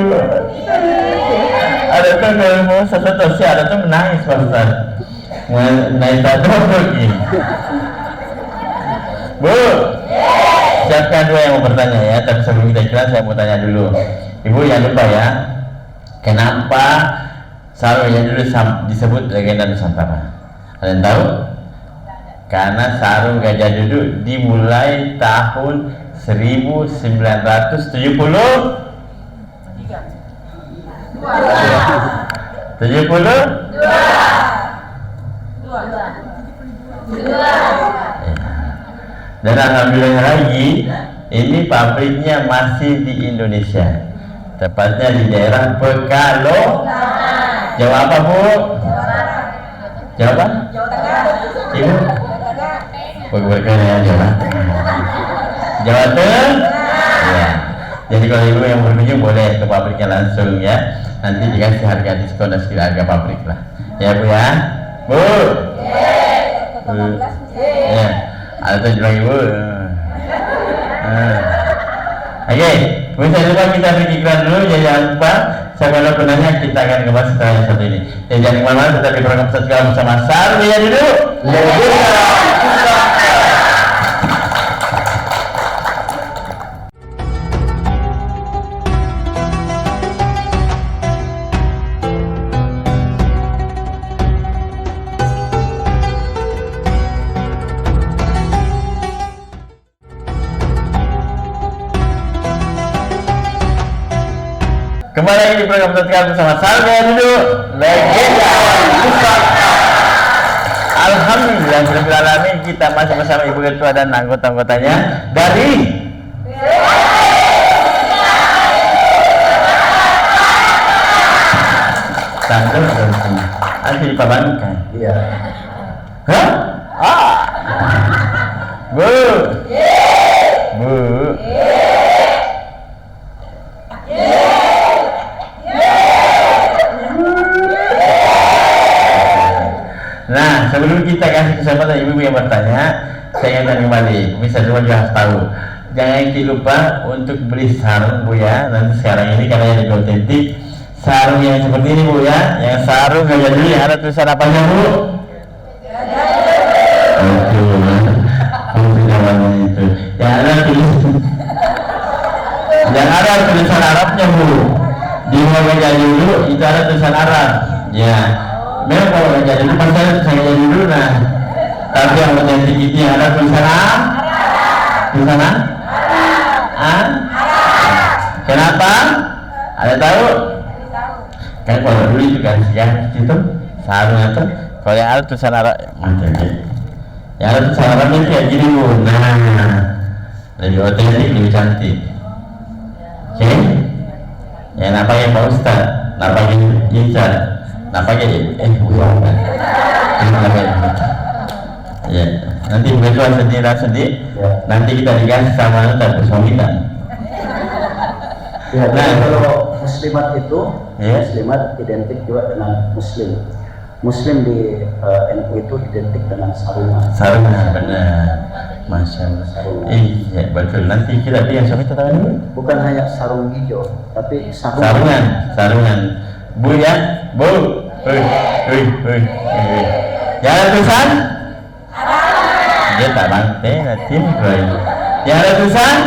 Ada tuh kalau mau sesuatu sih ada tuh menangis Ustaz. Naik tadi pergi. Bu. Siapkan dua yang mau bertanya ya. Tapi sebelum kita ikhlas saya mau tanya dulu. Ibu jangan lupa ya. Kenapa sarungnya dulu disebut legenda Nusantara? Ada yang tahu? Karena sarung Gajah Duduk dimulai tahun 1970 dan alhamdulillah lagi ini pabriknya masih di Indonesia, tepatnya di daerah Pekalongan. Jawa apa Bu? Jawa? Ibu? Berkaya Jawa Tengah. Ya. Jadi kalau ibu yang berkunjung boleh ke pabriknya langsung ya. Nanti dikasih harga diskon dan harga pabrik lah. Ya Bu ya. Bu. Ya. Ada tuh bilang ibu. Oke. Bisa lupa kita pikirkan dulu. Jangan lupa. Siapa yang penanya kita akan kembali setelah yang satu ini. Jangan kemana-mana, tetapi program setelah bersama Sarwi ya dulu. Kembali lagi di program Setelah bersama Sarwi ya dulu. Legenda Alhamdulillah alamin, kita masih bersama Ibu Ketua dan anggota-anggotanya dari Tanggal nanti dipabankan. Iya. Hah? Ah. Bu. Bu. Nah, sebelum kita kasih kesempatan ibu yang bertanya, saya ingatkan kembali, bisa semua juga harus tahu. Jangan lupa untuk beli sarung Bu ya. Nanti sekarang ini karena yang otentik, sarung yang seperti ini Bu ya, yang sarung gajah dulu ada tulisan apanya Bu? Itu, namanya itu. Yang ada tulisan, yang ada tulisan Arabnya Bu. Di gajah dulu itu ada tulisan Arab. Ya. Memang kalau gajah dulu pasti ada tulisan gajah dulu nah. Tapi yang otentik itu yang ada tulisan Arab. Tulisan Arab? Kenapa? Ada tahu? Kan kalau dulu itu kan ya itu sarung itu kalau yang ada tulisan Arab macam ni. Yang ada tulisan Arabnya kayak gini Bu. Nah, lebih otentik, lebih cantik. Oke? Ya nampaknya Pak Ustaz, nampaknya Jinsan, nampaknya bukan. Ya, nanti betul sedih. Nanti kita dikasih sama tak suami tak. Ya, Nah, kalau muslimat itu, ya. muslimat identik juga dengan muslim. Muslim di NU itu identik dengan sarungan. Sarungan benar, masya Allah. Iya betul. Nanti kita lihat suami tahu dulu. Bukan hanya sarung hijau, tapi sarungan. Sarungan. Bu ya, Bu. Jangan tulisan. Dia tak bangte nanti berani. Yang ada tulisan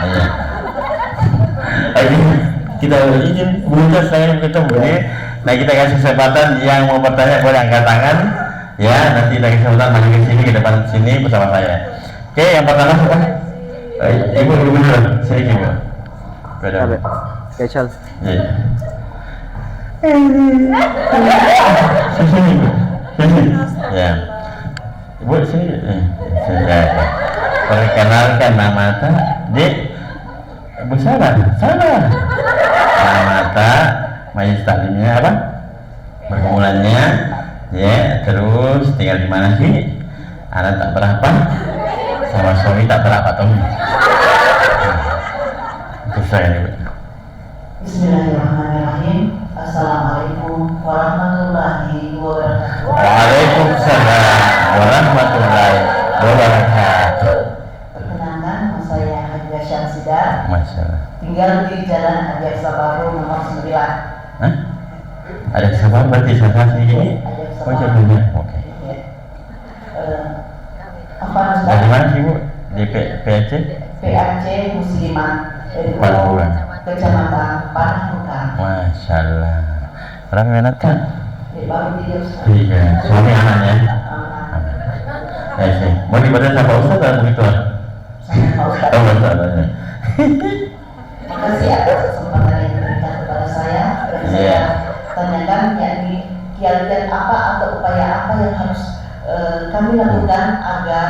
ayah. Oke, kita izin buka saya ketemu ya. Nah kita kasih kesempatan yang mau bertanya boleh angkat tangan. Ya nanti kita kasih kesempatan maju ke sini ke depan sini bersama saya. Oke yang pertama siapa? Ibu dulu sini ibu. Beda. Kecil. Ya. Sini ibu. Sini. Ya. Ibu sini. Ya. Perkenalkan nama Dek. Ibu salah. Nama majelis taklimnya apa? Pergumulannya. Ya. Terus tinggal di mana sih? Anak tak berapa? Sama suami tak berapa Tommy? Itu saya ibu. Bismillahirrahmanirrahim. Assalamualaikum warahmatullahi wabarakatuh. Waalaikumsalam warahmatullahi wabarakatuh. Perkenalkan, nama saya Hajjah Syamsidah. Masya Allah. Tinggal di Jalan Haji Sabaru nomor 9. Hah? Ada kesempatan berarti sama sini? Oh jadinya, oke. Apa Dari mana sih Bu? Di PAC? PAC Muslimat Pantura. Kecamatan Pantura. Masya Allah. Berapa minat kan? Baru 3 Ustaz. 3. Suami anaknya? Ya sih. Mau dibaca sama Ustaz atau begitu? Sama Pak Ustaz. Oh Ustaz. Makasih atas kesempatan yang diberikan kepada saya. Dan saya tanyakan yakni kiat-kiat apa atau upaya apa yang harus kami lakukan agar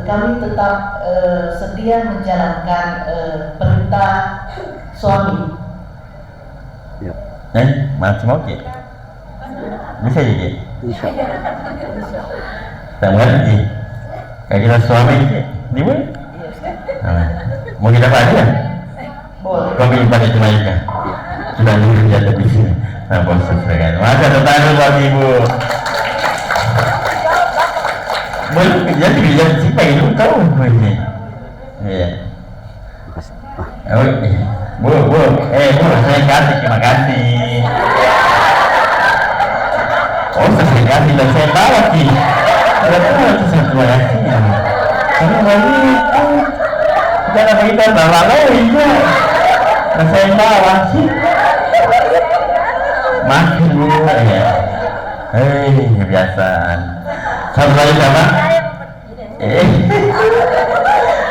kami tetap sedia menjalankan perintah suami. Ya. Masih mau Ki? Bisa ya Ki? Insya Allah. Tak mengerti. Kayak kita suami Ki? Di mana? Mau kita apa aja? Boleh. Kau ingin pada cuma ikan? Sudah dulu jatuh di sini. Nah, bos sesuai. Maka tetap buat ibu. Belum jadi dia siapa itu tahu ini. Iya. Oh, Bu, saya kasih, terima kasih. Oh, saya kasih dan saya bawa Ki. Terima kasih, terima kasih. Karena wanita, jangan kita bawa lagi ya. Saya bawa sih. Makin Bu ya. Kebiasaan. Satu lagi sama?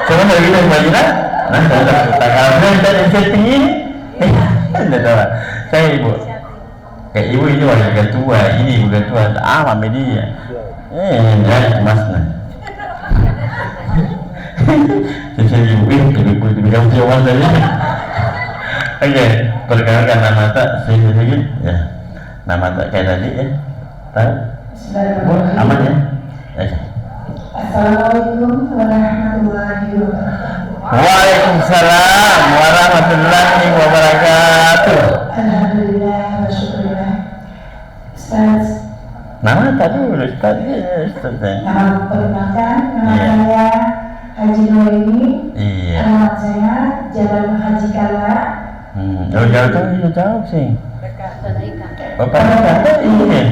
Coba lagi dari Madinah. Nah, saya dari setting ini. Tidak tahu. Saya ibu. Kayak ibu ini warga tua, ini bukan tua. Mami dia. Jangan masnya. Saya ibu kamu jawab tadi. Oke. perkenalkan nama tak sedikit ya. Nama tak kayak tadi ya. Tahu? Aman ya? Oke. Assalamualaikum warahmatullahi wabarakatuh. Waalaikumsalam warahmatullahi wabarakatuh. Alhamdulillah wa syukurillah. Ustaz, Nama tak dulu Ustaz ya, Ustaz. nama perkenalkan, nama Iya. saya Haji Noemi. Iya. Alamat saya Jalan Haji Kala. Jauh sih. Bapak kata iya.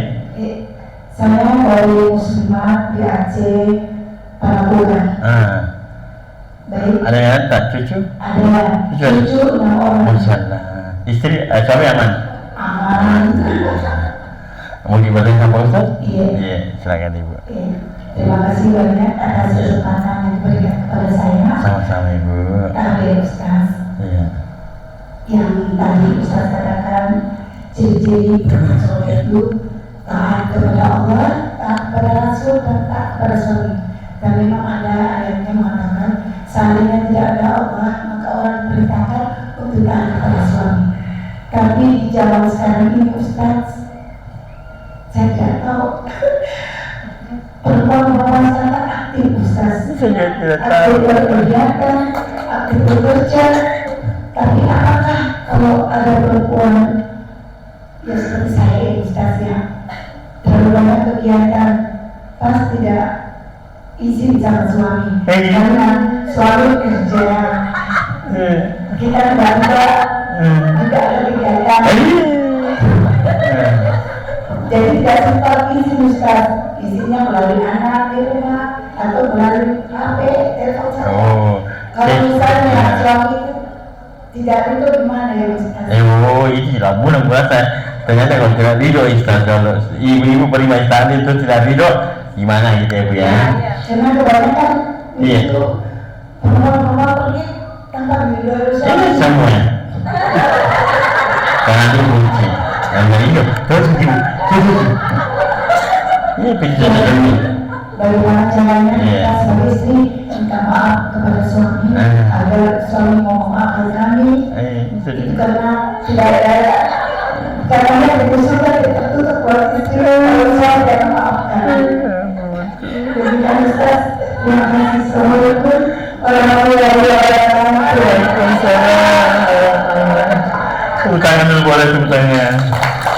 Saya dari Muslimat di Aceh, Panakura. Baik, Ada yang tak cucu? ada cucu 6 orang. Masyaallah. Istri, suami aman. Aman. Mau dibantu sama Ustaz? Iya. Iya, silakan Ibu. Oke, terima kasih banyak atas kesempatan yang diberikan kepada saya. Sama-sama Ibu. Tapi Ustaz, Iya. yang tadi Ustaz katakan ciri-ciri orang soleh itu taat kepada Allah, taat kepada Rasul, dan taat kepada suami. Dan memang ada ayatnya mengatakan seandainya tidak ada Allah maka orang diperintahkan untuk taat kepada suami. Tapi di zaman sekarang ini Ustaz, saya tidak tahu perempuan sangat aktif Ustaz, Saya tidak tahu. aktif berkegiatan, aktif bekerja. Tapi apakah kalau ada perempuan ya seperti saya Ustaz ya terlalu banyak kegiatan pas tidak izin sama suami karena suami kerja, kita bangga juga ada kegiatan, jadi tidak sempat izin Ustaz, izinnya melalui anak di rumah atau melalui HP, telepon saya. Oh. Kalau misalnya suami itu tidak ridho gimana ya Ustaz? Oh, ini lah bulan puasa. Ternyata kalau tidak ridho Ustaz, kalau ibu-ibu pribadi tadi itu tidak ridho, gimana gitu ya Bu ya? Karena kebanyakan Iya. itu perempuan pergi tanpa ridho Ini suami. semua. Karena itu kunci. Yang ridho, terus ibu, terus. Ini pintu ini. Bagaimana caranya Iya. kita sebagai istri minta maaf kepada suami agar suami mau memaafkan kami? Itu karena tidak ada katanya pintu surga tertutup buat istri kalau suami tidak memaafkan. Demikian Ustaz, terima kasih. Assalamualaikum warahmatullahi wabarakatuh. Tangan dulu boleh tepuk-tangannya.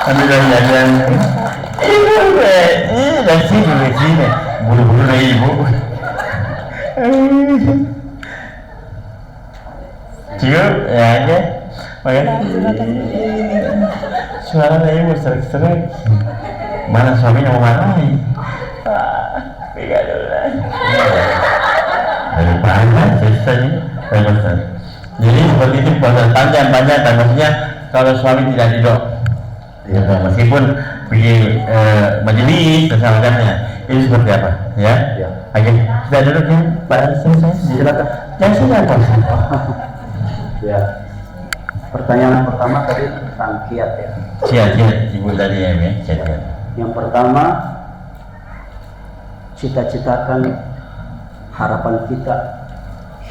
Ambil dari jajan. Ini dari sini. Bulu-bulu dari ibu. Cukup, ya aja. Makasih. Suara dari ibu serak-serak. Mana suaminya mau marahin? Tiga dulu lah. Dari panjang ceritanya. Jadi seperti itu puasa panjang-panjang kan, maksudnya kalau suami tidak ridho ya, meskipun pergi majelis bersama-samanya itu seperti apa ya? Ya. Oke, kita duduk ya Pak, selesai silakan. Jangan silakan. Ya. Pertanyaan pertama tadi tentang kiat ya. Kiat ibu tadi ya, kiat. Yang pertama, cita-citakan harapan kita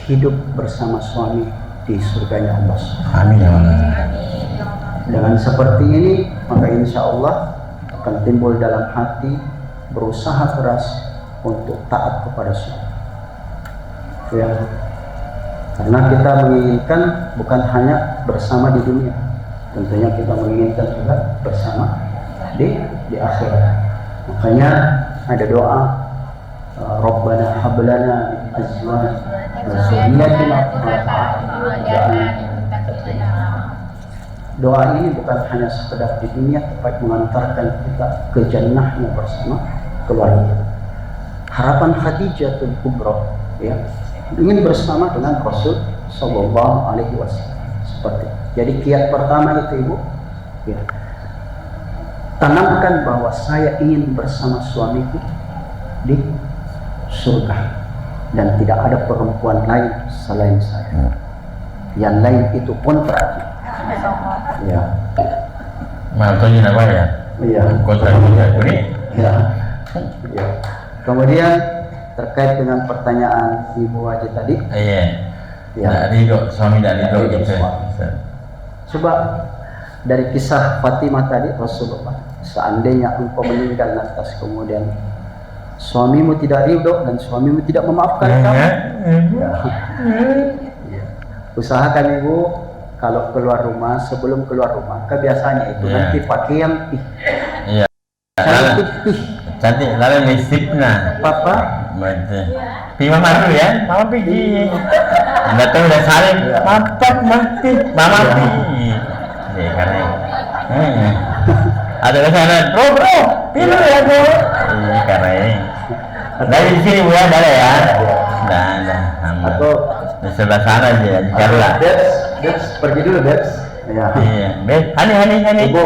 hidup bersama suami di surganya Allah. Amin ya Allah. Dengan seperti ini, maka insya Allah akan timbul dalam hati berusaha keras untuk taat kepada suami. Ya. Karena kita menginginkan bukan hanya bersama di dunia, tentunya kita menginginkan juga bersama di akhirat. Makanya ada doa, Rabbana hablana azwaj wa zurriyyatina Doa ini bukan hanya sekedar di dunia, tapi mengantarkan kita ke jannahnya bersama keluarga. Harapan Khadijah Kubra, ya, ingin bersama dengan Rasul Sallallahu Alaihi Wasallam. Seperti jadi kiat pertama itu ibu, ya, tanamkan bahwa saya ingin bersama suamiku di surga dan tidak ada perempuan lain selain saya. Yang lain itu pun terakhir. Ya. Mantunya apa ya? Iya. Kota ini. Ya. Ya. Kemudian terkait dengan pertanyaan Ibu Haji tadi, Iya. ya. Tidak ridho, suami tidak ridho Tidak ridho gitu. suami. Coba dari kisah Fatimah tadi, Rasulullah, seandainya engkau meninggal lantas kemudian suamimu tidak ridho dan suamimu tidak memaafkan kamu, ya. Usahakan ibu kalau keluar rumah, sebelum keluar rumah, kebiasaannya itu nanti pakai yang Iya. cantik Cantik, lalu listipnya. papa. Betul. Pi mama dulu ya, mama pergi. Datang udah saling, mantap mati, mama pi. Ya karena. Ada sana, bro, pilih ya bro. Iya karena ini. Dari sini bu ya, ada ya. Dah, Atau di sebelah sana aja, di Carla. Debs, pergi dulu Debs. Ya. Iya, Hani. Ibu,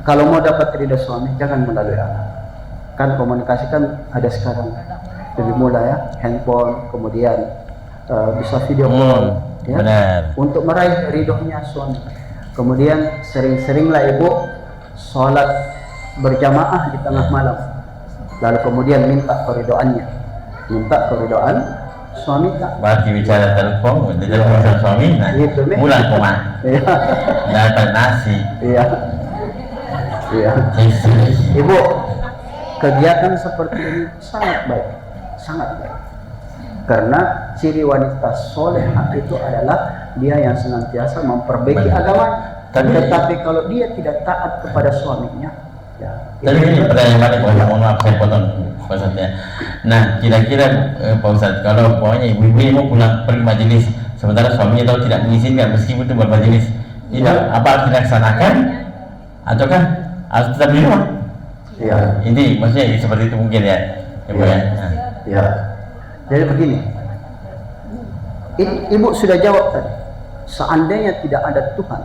kalau mau dapat ridho suami jangan melalui anak. Kan komunikasi kan ada sekarang lebih mudah ya, handphone, kemudian bisa video call, ya, benar. untuk meraih ridhonya suami. Kemudian sering-seringlah ibu sholat berjamaah di tengah malam, lalu kemudian minta keridoannya, suami tak. Bagi bicara telepon, di telepon sama suami, nah, Gitu, Mek. pulang ke rumah, Iya, dapat nasi. iya, iya. Ibu, kegiatan seperti ini sangat baik, karena ciri wanita solehah itu adalah dia yang senantiasa memperbaiki agamanya. Tetapi kalau dia tidak taat kepada suaminya, ya, Tapi ini pertanyaan balik, mohon maaf saya potong Pak Ustadz ya. Nah, kira-kira Pak Ustadz, kalau pokoknya ibu-ibu mau pulang pergi majelis, sementara suaminya tahu tidak mengizinkan meskipun itu bermajelis, itu apa harus dilaksanakan ataukah harus tetap di rumah? ya, Ini maksudnya seperti itu mungkin ya, Ibu ya. Nah. ya. Jadi begini, ibu sudah jawab tadi, seandainya tidak ada Tuhan,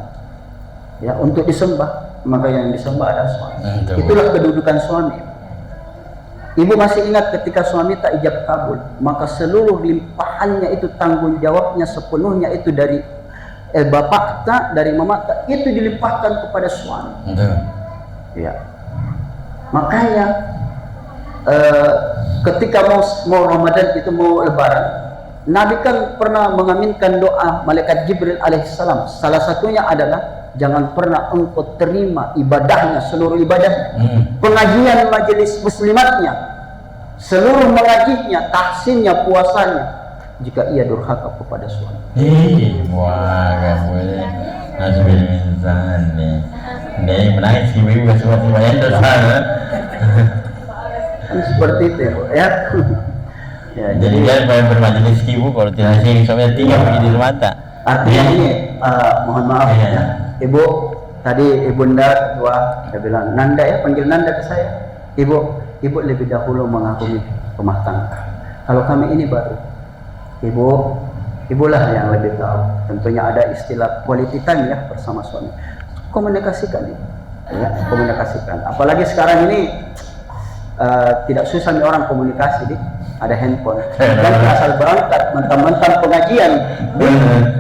ya, untuk disembah, maka yang disembah adalah suami. Itulah kedudukan suami. Ibu masih ingat ketika suami tak ijab kabul, maka seluruh limpahannya itu tanggung jawabnya sepenuhnya itu dari bapak tak, dari mama tak, itu dilimpahkan kepada suami. Ya. Makanya ketika mau Ramadan itu mau Lebaran, Nabi kan pernah mengaminkan doa malaikat Jibril alaihissalam. Salah satunya adalah jangan pernah engkau terima ibadahnya, seluruh ibadah, pengajian majelis muslimatnya, seluruh mengajinya, tahsinnya, puasanya, jika ia durhaka kepada suami. Wah, kamu masih bermintaan nih. Dia menangis ibu-ibu semua yang tersana. Kan seperti itu ya. Ya, Jadi dia pengen bermajelis ibu kalau tidak sih suaminya tinggal pergi di rumah tak. artinya ini mohon maaf Iya. ya, ibu tadi ibunda dua, saya bilang Nanda ya, panggil Nanda ke saya. Ibu lebih dahulu mengagumi rumah tangga. Kalau kami ini baru, ibulah yang lebih tahu. Tentunya ada istilah quality time ya bersama suami. Komunikasikan ini, ya, komunikasikan. Apalagi sekarang ini tidak susah nih orang komunikasi nih, ada handphone. Dan asal berangkat mentang-mentang pengajian,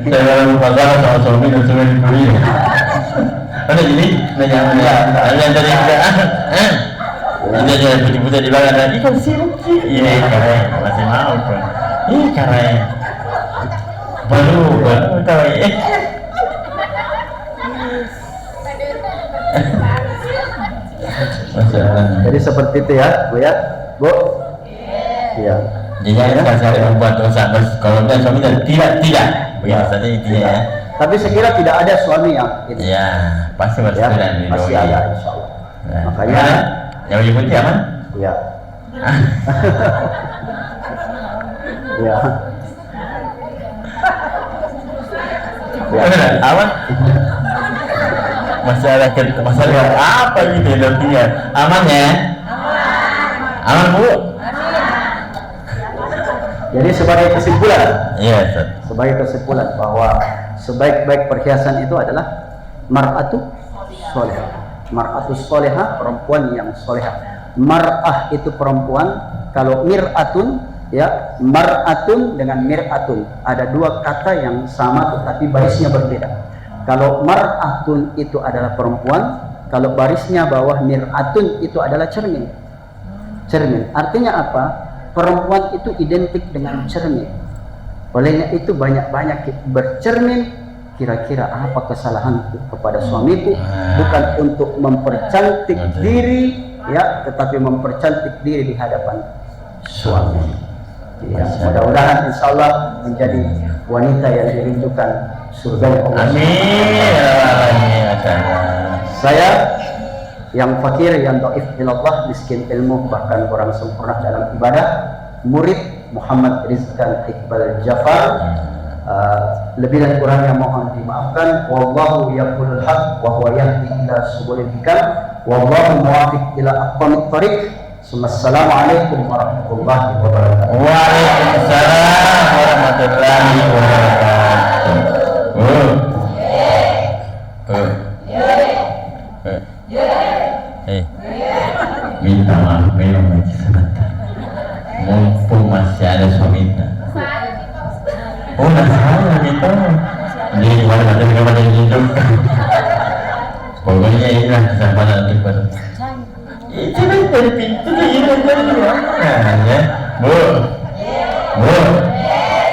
Saya dalam pasangan sama suami dan suami diberi. Ada jadi nanya tadi kita ini aja putih-putih di belakang dan ikan siruk. Ini keren masih mau kan? Ini keren. Baru tahu ya. jadi seperti itu ya, Bu ya, Bu. Iya. Jadi saya membuat dosa kalau dia suami dan tidak begitu saja intinya ya. Tapi saya kira tidak ada suami yang itu. Ya pasti harus Ya, ada pasti ada insya Allah. Nah, Makanya, yang lebih penting aman. ya. Ya. Benar, aman. Masalah apa gitu intinya? Aman ya? Aman Bu? Jadi sebagai kesimpulan, Iya, Ustaz. sebagai kesimpulan bahwa sebaik-baik perhiasan itu adalah mar'atu solehah. Mar'atu solehah, perempuan yang solehah. Mar'ah itu perempuan. Kalau mir'atun, ya, mar'atun dengan mir'atun ada dua kata yang sama tetapi barisnya berbeda. Kalau mar'atun itu adalah perempuan, kalau barisnya bawah mir'atun itu adalah cermin. Cermin artinya apa? Perempuan itu identik dengan cermin. Olehnya itu banyak-banyak bercermin kira-kira apa kesalahanku kepada suamiku, bukan untuk mempercantik diri, ya, tetapi mempercantik diri di hadapan suami. Ya, mudah-mudahan insya Allah menjadi wanita yang dirindukan surga Allah. Amin. Saya yang fakir, yang dhaif ilallah, miskin ilmu, bahkan kurang sempurna dalam ibadah, murid Muhammad Rizkan Iqbal Jafar, lebih dan kurangnya mohon dimaafkan. Wallahu yaqulul haq wa huwa yahdi ila subulil hikam, wallahu muwaffiq ila aqwamit thoriq. Assalamualaikum warahmatullahi wabarakatuh. Waalaikumsalam warahmatullahi wabarakatuh. Minta maaf memang lagi sebentar, mumpung masih ada suaminya. Oh, nggak salah gitu. Jadi gimana yang hidup? Pokoknya inilah kesempatan untuk itu kan dari pintu ya. Bu,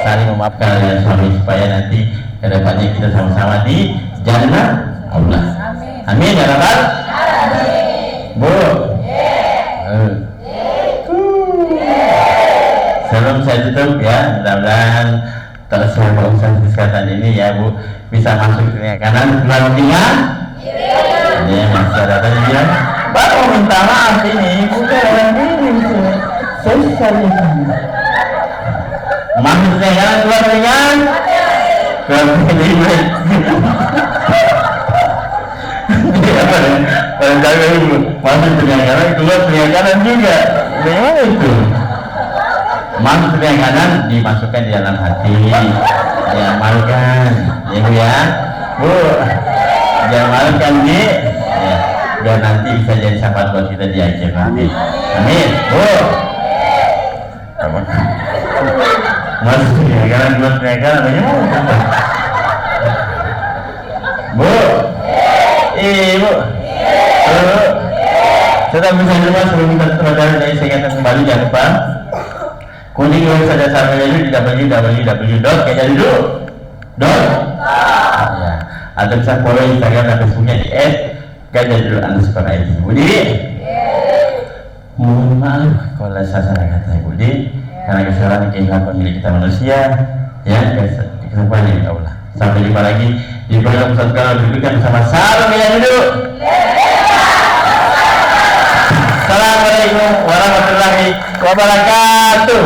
saling memaafkan dengan suami supaya nanti kedepannya kita sama-sama di jannah Allah. Amin ya rabbal. Bu. Sebelum saya tutup ya, mudah-mudahan tersemoga usaha kesehatan ini ya Bu bisa masuk ke kanan, keluar telinga. Ya, masih ada tadi bilang, baru minta maaf ini, bukan orang ini sosial ini. Masuk ke kanan, keluar telinga. Keluar telinga. Kalau jaga ibu, masuk telinga kanan, keluar telinga kanan juga. Bagaimana itu? Masuk telinga kanan dimasukkan di dalam hati, diamalkan, ya Bu ya. Bu, diamalkan di, ya, biar nanti bisa jadi sahabat buat kita di akhir nanti. Amin. Bu, masuk telinga kanan, keluar telinga kanan, bagaimana? Bu, Ibu, tetap bisa lupa sebelum kita terus dari saya kata kembali jangan lupa kunjungi website dasar di www.gajadulu.com ya, atau bisa follow Instagram dan Facebooknya di @gajadulu_id. Budi, mohon maaf kalau salah kata Budi, karena kesalahan kehilangan milik kita manusia, ya kesempatan ini Allah. Sampai jumpa lagi di program Ustaz Kalau berikutnya bersama Salam Gajadulu. Assalamualaikum warahmatullahi wabarakatuh.